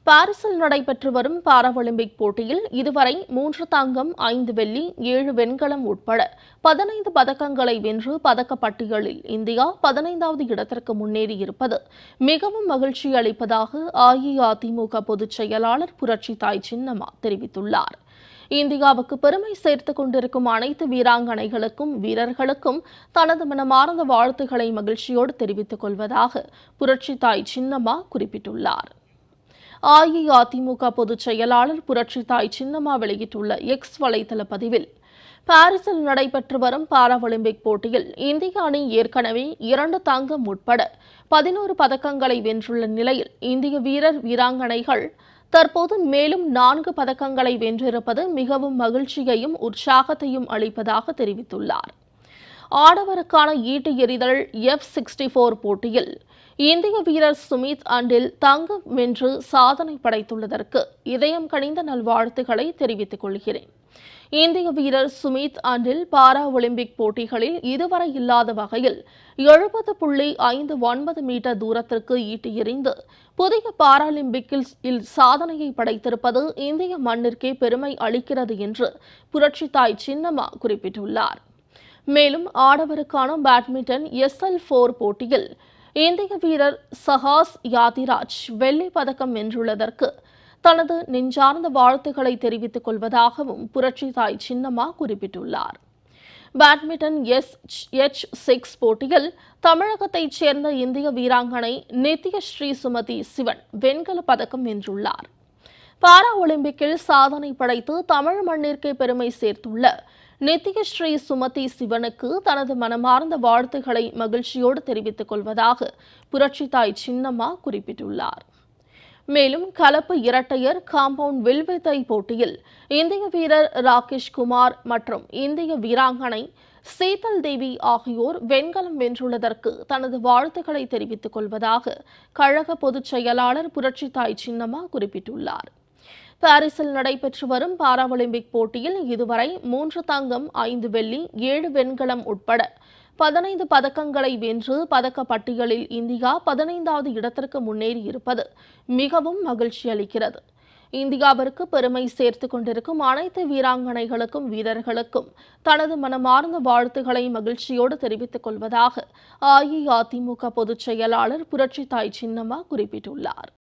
பாரிஸில் நடைபெற்று வரும் பாராலிம்பிக் போட்டியில் இதுவரை 3 தங்கம் 5 வெள்ளி 7 வெண்கலம் உட்பட 15 பதக்கங்களை வென்று பதக்கப்பட்டியலில் இந்தியா 15வது இடத்திற்கு முன்னேறியிருப்பது மிகவும் மகிழ்ச்சி அளிப்பதாக அஇஅதிமுக பொதுச் செயலாளர் புரட்சித்தாய் சின்னம்மா தெரிவித்துள்ளார். இந்தியாவுக்கு பெருமை சேர்த்துக் கொண்டிருக்கும் அனைத்து வீராங்கனைகளுக்கும் வீரர்களுக்கும் தனது மனமார்ந்த வாழ்த்துக்களை மகிழ்ச்சியோடு தெரிவித்துக் கொள்வதாக புரட்சித்தாய் சின்னம்மா குறிப்பிட்டுள்ளார். அஇஅதிமுக பொதுச் செயலாளர் புரட்சித்தாய் சின்னம்மா வெளியிட்டுள்ள எக்ஸ் வலைதள பதிவில், பாரிஸில் நடைபெற்று வரும் பாராலிம்பிக் போட்டியில் இந்திய அணி ஏற்கனவே 2 தங்கம் உட்பட 11 பதக்கங்களை வென்றுள்ள நிலையில் இந்திய வீரர் வீராங்கனைகள் தற்போது மேலும் 4 பதக்கங்களை வென்றிருப்பது மிகவும் மகிழ்ச்சியையும் உற்சாகத்தையும் அளிப்பதாக தெரிவித்துள்ளார். ஆடவருக்கான ஈட்டி எறிதல் F64 போட்டியில் இந்திய வீரர் சுமித் அண்டில் தங்கம் வென்று சாதனை படைத்துள்ளதற்கு இதயம் கனிந்த நல்வாழ்த்துக்களை தெரிவித்துக் கொள்கிறேன். இந்திய வீரர் சுமித் அண்டில் பாரா ஒலிம்பிக் போட்டிகளில் இதுவரை இல்லாத வகையில் 70.59 மீட்டர் தூரத்திற்கு ஈட்டி எறிந்து புதிய பாராலிம்பிக்கில் சாதனையை படைத்திருப்பது இந்திய மண்ணிற்கே பெருமை அளிக்கிறது என்று புரட்சித்தாய் சின்னம்மா குறிப்பிட்டுள்ளார். மேலும் ஆடவருக்கான பேட்மிண்டன் SL4 போட்டியில் இந்திய வீரர் சஹாஸ் யாதிராஜ் வெள்ளி பதக்கம் வென்றுள்ளதற்கு தனது நெஞ்சார்ந்த வாழ்த்துக்களை தெரிவித்துக் கொள்வதாகவும் புரட்சித்தாய் சின்னம்மா குறிப்பிட்டுள்ளார். பேட்மிண்டன் SH6 போட்டியில் தமிழகத்தைச் சேர்ந்த இந்திய வீராங்கனை நித்யஸ்ரீ சுமதி சிவன் வெண்கல பதக்கம் வென்றுள்ளார். பாரா ஒலிம்பிக்கில் சாதனை படைத்து தமிழ் மண்ணிற்கே பெருமை சேர்த்துள்ள நித்யஸ்ரீ சுமதி சிவனுக்கு தனது மனமார்ந்த வாழ்த்துக்களை மகிழ்ச்சியோடு தெரிவித்துக் கொள்வதாக புரட்சித்தாய் சின்னம்மா குறிப்பிட்டுள்ளார். மேலும் கலப்பு இரட்டையர் காம்பவுண்ட் வில்வித்தை போட்டியில் இந்திய வீரர் ராகேஷ் குமார் மற்றும் இந்திய வீராங்கனை சீதல் தேவி ஆகியோர் வெண்கலம் வென்றுள்ளதற்கு தனது வாழ்த்துக்களை தெரிவித்துக் கொள்வதாக கழக பொதுச் செயலாளர் புரட்சித்தாய் சின்னம்மா குறிப்பிட்டுள்ளார். பாரிஸில் நடைபெற்று வரும் பாராலிம்பிக் போட்டியில் இதுவரை 3 தங்கம் 5 வெள்ளி 7 வெண்கலம் உட்பட 15 பதக்கங்களை வென்று பதக்கப்பட்டியலில் இந்தியா 15வது இடத்திற்கு முன்னேறியிருப்பது மிகவும் மகிழ்ச்சி அளிக்கிறது. இந்தியாவிற்கு பெருமை சேர்த்துக் கொண்டிருக்கும் அனைத்து வீராங்கனைகளுக்கும் வீரர்களுக்கும் தனது மனமார்ந்த வாழ்த்துக்களை மகிழ்ச்சியோடு தெரிவித்துக் கொள்வதாக அஇஅதிமுக பொதுச் செயலாளர் புரட்சித்தாய் சின்னம்மா குறிப்பிட்டுள்ளார்.